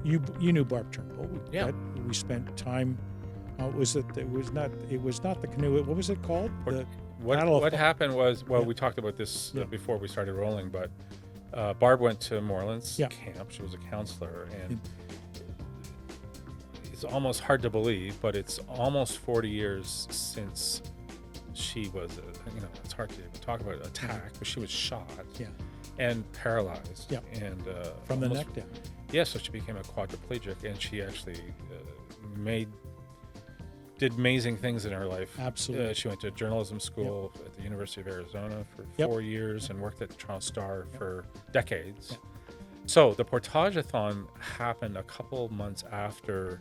you knew Barbara Turnbull. Yeah. We spent time. It was not the canoe. What was it called? What happened was, Yeah. we talked about this Yeah. before we started rolling, but Barb went to Moreland's Yeah. camp. She was a counselor, and it's almost hard to believe, but it's almost 40 years since she was, it's hard to even talk about an attack, but she was shot Yeah. and paralyzed. Yeah. And From the neck down. Yeah, so she became a quadriplegic, and she actually did amazing things in her life. Absolutely. She went to journalism school at the University of Arizona for Yep. 4 years and worked at the Toronto Star for decades. Yep. So the Portage-a-thon happened a couple months after,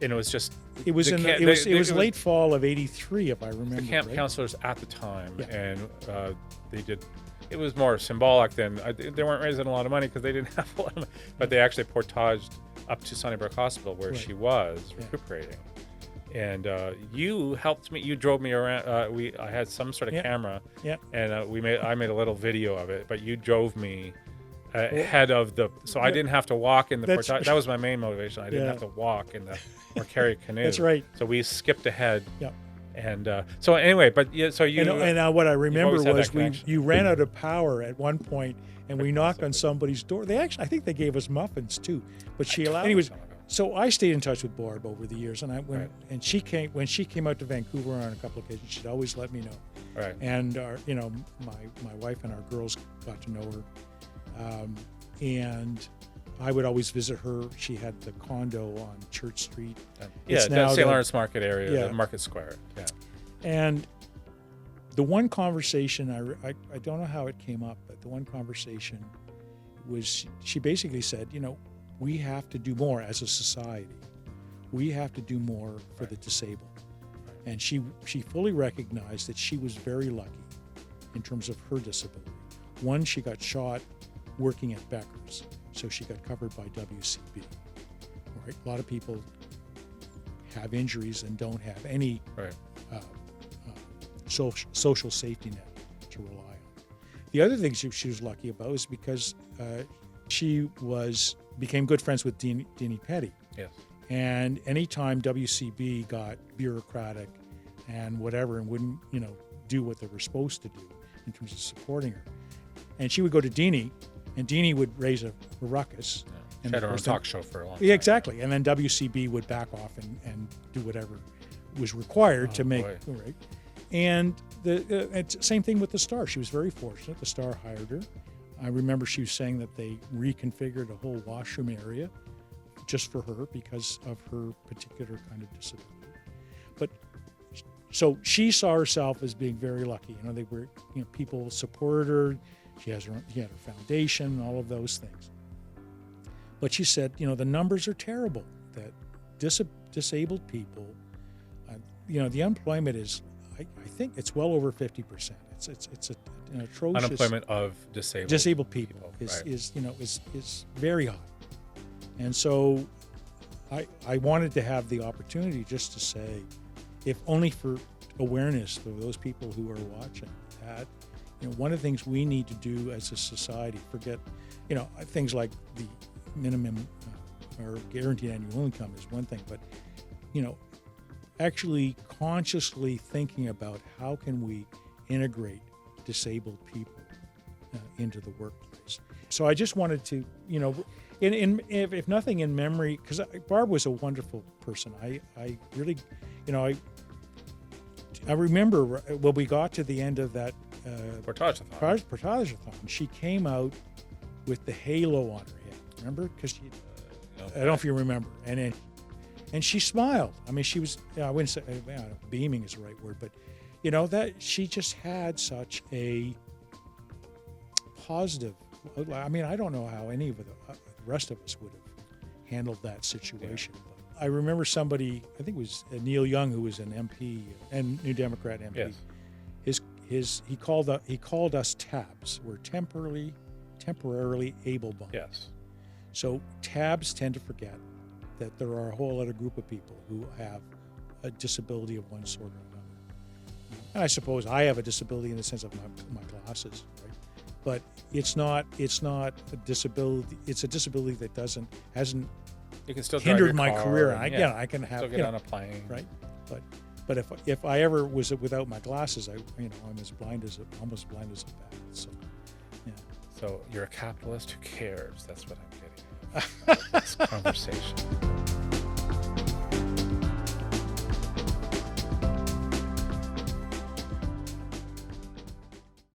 and it was just It was it was late fall of '83, if I remember. the camp right? counselors at the time, Yeah. and they did. It was more symbolic than they weren't raising a lot of money because they didn't have a lot of money, but they actually portaged up to Sunnybrook Hospital where Right. she was Yeah. recuperating. And you helped me. You drove me around. I had some sort of Yeah. camera, Yeah. and I made a little video of it. But you drove me ahead of the, so I didn't have to walk in the That's- portage. That was my main motivation. I didn't Yeah. have to walk in the or carry a canoe. That's right. So we skipped ahead. Yeah. And so anyway, but yeah, so you And what I remember always had was that connection. you ran out of power at one point, and we knocked on somebody's door. I think they gave us muffins too, but she allowed. Anyways, so I stayed in touch with Barb over the years, and Right. when she came out to Vancouver on a couple occasions, she'd always let me know. Right. And my wife and our girls got to know her, and I would always visit her. She had the condo on Church Street. Yeah, now the St. the- Lawrence Market area, Yeah. the Market Square. Yeah. And the one conversation, I don't know how it came up, but the one conversation was she basically said, we have to do more as a society. We have to do more for the disabled. And she fully recognized that she was very lucky in terms of her disability. One, she got shot working at Beckers, so she got covered by WCB. Right? A lot of people have injuries and don't have any Right. social safety net to rely on. The other thing she was lucky about is because she became good friends with Deanie Petty. Yes. And anytime WCB got bureaucratic and whatever and wouldn't, do what they were supposed to do in terms of supporting her, and she would go to Deanie, and Deanie would raise a ruckus. Yeah. And She had her of own course talk show for a long time. Yeah, exactly. And then WCB would back off and do whatever was required to make boy. right. And it's same thing with the Star. She was very fortunate. The Star hired her. I remember she was saying that they reconfigured a whole washroom area just for her because of her particular kind of disability. But so she saw herself as being very lucky. They were, people supported her. She had her foundation, all of those things. But she said, the numbers are terrible. That disabled people, the unemployment is, I think it's well over 50%. It's an atrocious. Unemployment of disabled people right. is very high. And so I wanted to have the opportunity just to say, if only for awareness for those people who are watching, that one of the things we need to do as a society, forget things like the minimum or guaranteed annual income is one thing, but actually consciously thinking about how can we integrate disabled people into the workplace. So I just wanted to, if nothing in memory, because Barb was a wonderful person. I really, I remember when we got to the end of that Portage-a-thon, she came out with the halo on her head. Remember? Because I don't know if you remember. And she smiled. I mean, she was, I wouldn't say, beaming is the right word, but, that she just had such a positive, I mean, I don't know how any of the rest of us would have handled that situation. Yeah. But I remember somebody, I think it was Neil Young, who was an MP and New Democrat MP. Yes. He called us tabs. We're temporarily able-bodied. Yes. So tabs tend to forget that there are a whole other group of people who have a disability of one sort or another. And I suppose I have a disability in the sense of my glasses, right? But it's not a disability. It's a disability that hasn't You can still drive hindered your my car career. and, Again, I can have still get on a plane. right, but if I ever was without my glasses, I'm as blind as almost blind as a bat. So yeah. So you're a capitalist who cares. That's what I'm getting out of this conversation.